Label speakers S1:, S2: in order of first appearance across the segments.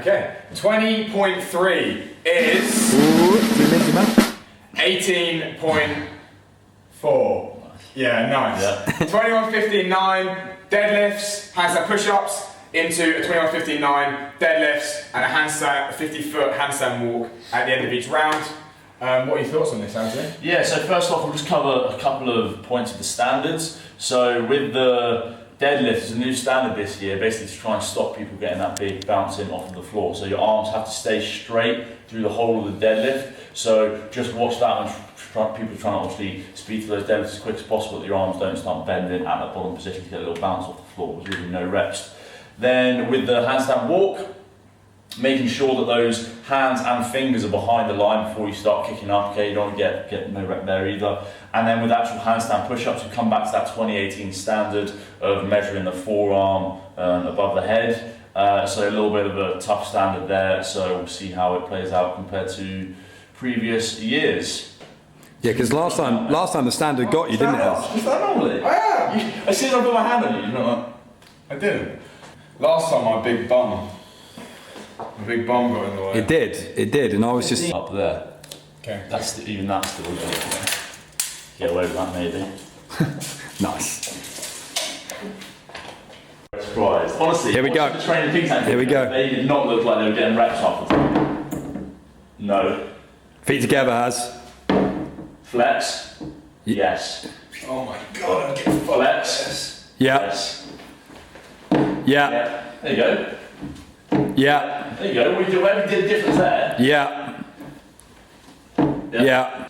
S1: Okay, 20.3 is 18.4. Yeah, nice. Yeah. 21.15.9 deadlifts, handstand push-ups into a 21.15.9 deadlifts and a handstand, a 50-foot handstand walk at the end of each round. What are your thoughts on this, Anthony?
S2: Yeah, so first off, we'll just cover a couple of points of the standards. So with the deadlift, it's a new standard this year, basically to try and stop people getting that big bouncing off of the floor. So your arms have to stay straight through the whole of the deadlift. So just watch that when people are trying to obviously speed through those deadlifts as quick as possible, that your arms don't start bending at that bottom position to get a little bounce off the floor. There's really no reps. Then with the handstand walk, making sure that those hands and fingers are behind the line before you start kicking up, okay? You don't want to get no rep there either. And then with actual handstand push-ups, we come back to that 2018 standard of measuring the forearm above the head. So a little bit of a tough standard there, so we'll see how it plays out compared to previous years.
S3: Yeah, because last time the standard got you, didn't it?
S2: Is that normally?
S1: I am!
S2: As soon as I put my hand on you, you know what?
S1: I didn't. Last time my big bum got in the way.
S3: It did, and I was just...
S2: Up there.
S1: Okay.
S2: Even that's still good. Get away with that maybe.
S3: Nice.
S2: Surprised. Honestly,
S3: here we go. Here we go.
S2: They did not look like they were getting reps off the top. No.
S3: Feet together, Has.
S2: Flex. Yes.
S1: Oh my god, I'm getting
S2: flex.
S3: Yeah.
S2: Yes.
S3: Yeah.
S2: Yeah. There you go.
S3: Yeah.
S2: There you go. We did a difference there.
S3: Yeah. Yeah.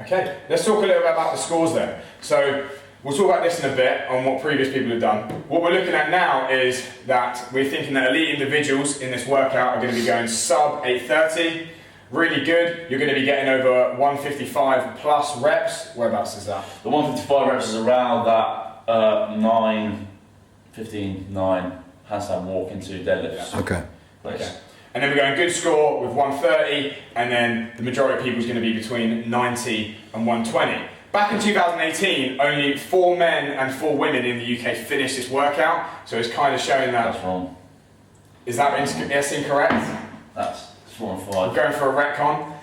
S1: Okay, let's talk a little bit about the scores then. So we'll talk about this in a bit on what previous people have done. What we're looking at now is that we're thinking that elite individuals in this workout are going to be going sub 830. Really good. You're going to be getting over 155 plus reps. Whereabouts is that?
S2: The 155 reps is around that 9 handstand walk into deadlifts.
S3: Okay.
S1: Okay. And then we're going good score with 130, and then the majority of people is going to be between 90 and 120. Back in 2018, only 4 men and 4 women in the UK finished this workout, so it's kind of showing that...
S2: That's wrong.
S1: Is that incorrect?
S2: That's 4 and 5.
S1: We're going for a retcon.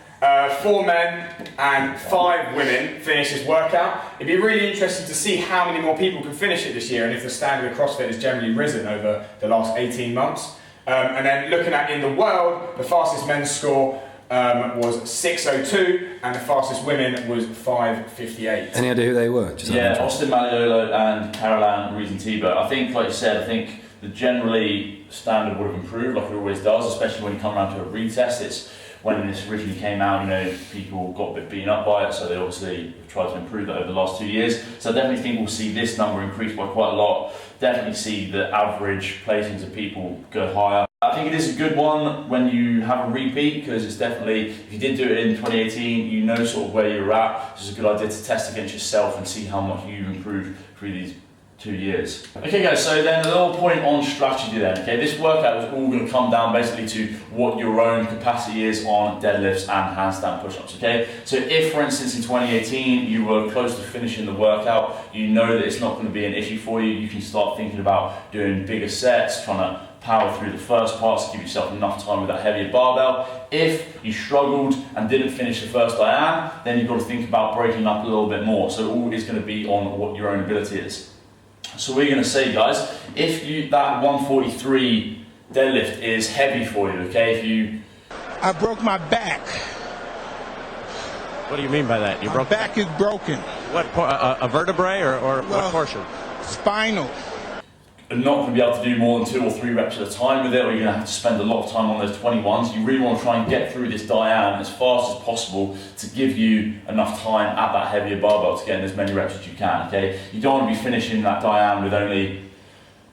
S1: 4 men and 5 women finish this workout. It'd be really interesting to see how many more people can finish it this year, and if the standard of CrossFit has generally risen over the last 18 months. And then looking at in the world, the fastest men's score was 6:02, and the fastest women was 5:58.
S3: Any idea who they were?
S2: Yeah, Austin Maliolo and Caroline Reason-Tebow. I think, like you said, I think the generally standard would have improved, like it always does, especially when you come around to a retest. It's when this originally came out, you know, people got a bit beaten up by it, so they obviously have tried to improve that over the last 2 years. So I definitely think we'll see this number increase by quite a lot. Definitely see the average placings of people go higher. I think it is a good one when you have a repeat, because it's definitely, if you did do it in 2018, you know sort of where you're at. It's a good idea to test against yourself and see how much you've improved through these 2 years. Okay guys, so then a little point on strategy then. Okay, this workout is all going to come down basically to what your own capacity is on deadlifts and handstand push-ups, okay? So if, for instance, in 2018 you were close to finishing the workout, you know that it's not going to be an issue for you, you can start thinking about doing bigger sets, trying to power through the first parts to give yourself enough time with that heavier barbell. If you struggled and didn't finish the first diam, then you've got to think about breaking up a little bit more. So all is going to be on what your own ability is. So we're going to say, guys, if that 143 deadlift is heavy for you, okay?
S4: I broke my back.
S5: What do you mean by that?
S4: My back is broken.
S5: What, a vertebrae or what portion?
S4: Spinal.
S2: You're not going to be able to do more than 2 or 3 reps at a time with it, or you're going to have to spend a lot of time on those 21s. You really want to try and get through this diam as fast as possible to give you enough time at that heavier barbell to get in as many reps as you can, okay? You don't want to be finishing that diam with only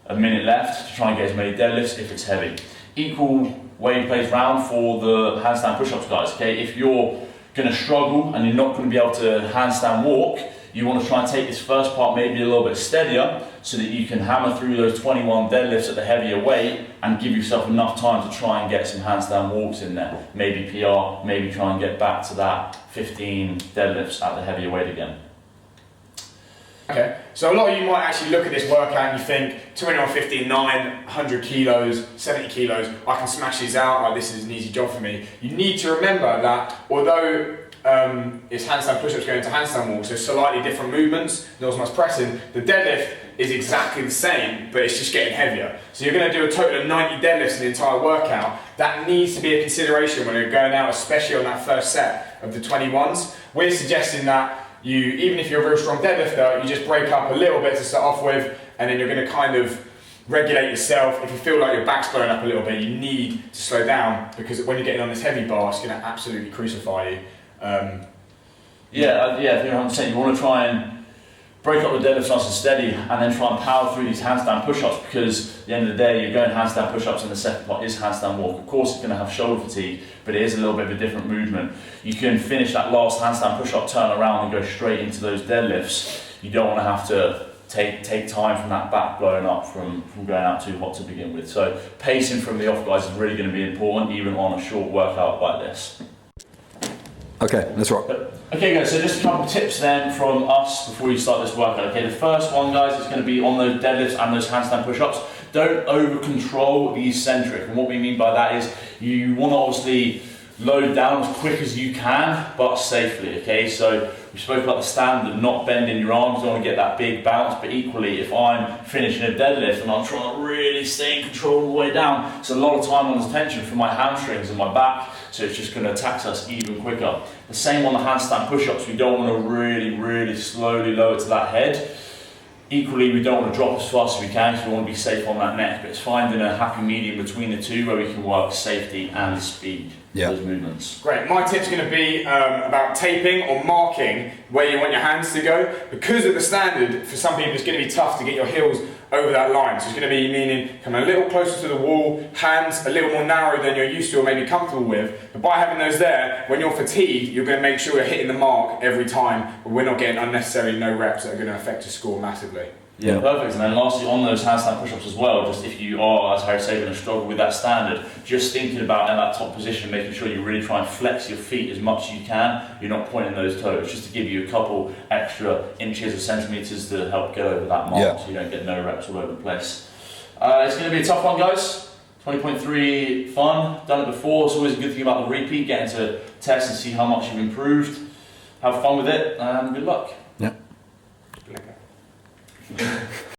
S2: a minute left to try and get as many deadlifts if it's heavy. Equal way plays round for the handstand push-ups, guys, okay? If you're going to struggle and you're not going to be able to handstand walk, you want to try and take this first part maybe a little bit steadier so that you can hammer through those 21 deadlifts at the heavier weight and give yourself enough time to try and get some handstand walks in there. Maybe PR, maybe try and get back to that 15 deadlifts at the heavier weight again.
S1: Okay, So a lot of you might actually look at this workout and you think 21, 15, 9, 100 kilos, 70 kilos, I can smash these out, like this is an easy job for me. You need to remember that although it's handstand push-ups going to handstand walks, so slightly different movements, not as much pressing, the deadlift is exactly the same, but it's just getting heavier. So you're going to do a total of 90 deadlifts in the entire workout. That needs to be a consideration when you're going out, especially on that first set of the 21s. We're suggesting that you, even if you're a real strong deadlifter, you just break up a little bit to start off with, and then you're going to kind of regulate yourself. If you feel like your back's blowing up a little bit, you need to slow down, because when you're getting on this heavy bar, it's going to absolutely crucify you.
S2: Yeah, 100%. You want to try and break up the deadlifts nice and steady, and then try and power through these handstand push-ups, because at the end of the day, you're going handstand push-ups, and the second part is handstand walk. Of course, it's going to have shoulder fatigue, but it is a little bit of a different movement. You can finish that last handstand push-up, turn around, and go straight into those deadlifts. You don't want to have to take time from that back blowing up from going out too hot to begin with. So pacing from the off, guys, is really going to be important, even on a short workout like this.
S3: Okay, let's rock.
S2: Okay guys, so just a couple of tips then from us before you start this workout. Okay, the first one, guys, is going to be on those deadlifts and those handstand push-ups. Don't over control the eccentric, and what we mean by that is you want to obviously load down as quick as you can, but safely, okay? So we spoke about the standard, not bending your arms, you don't want to get that big bounce, but equally, if I'm finishing a deadlift and I'm trying to really stay in control all the way down, it's a lot of time on this tension from my hamstrings and my back, so it's just going to tax us even quicker. The same on the handstand push-ups, we don't want to really slowly lower to that head. Equally, we don't want to drop as fast as we can, because we want to be safe on that neck, but it's finding a happy medium between the two where we can work safety and speed.
S3: Yeah.
S2: Those movements.
S1: Great. My tip's going to be about taping or marking where you want your hands to go. Because of the standard, for some people it's going to be tough to get your heels over that line. So it's going to be meaning coming a little closer to the wall, hands a little more narrow than you're used to or maybe comfortable with. But by having those there, when you're fatigued, you're going to make sure you're hitting the mark every time. But we're not getting unnecessarily no reps that are going to affect your score massively.
S2: Yeah, perfect. And then lastly, on those handstand push-ups as well, just if you are, as Harry said, going to struggle with that standard, just thinking about in that top position, making sure you really try and flex your feet as much as you can. You're not pointing those toes, just to give you a couple extra inches or centimetres to help get over that mark, so you don't get no reps all over the place. It's going to be a tough one, guys. 20.3 fun, done it before. It's always a good thing about the repeat, getting to test and see how much you've improved. Have fun with it, and good luck.
S3: Yeah.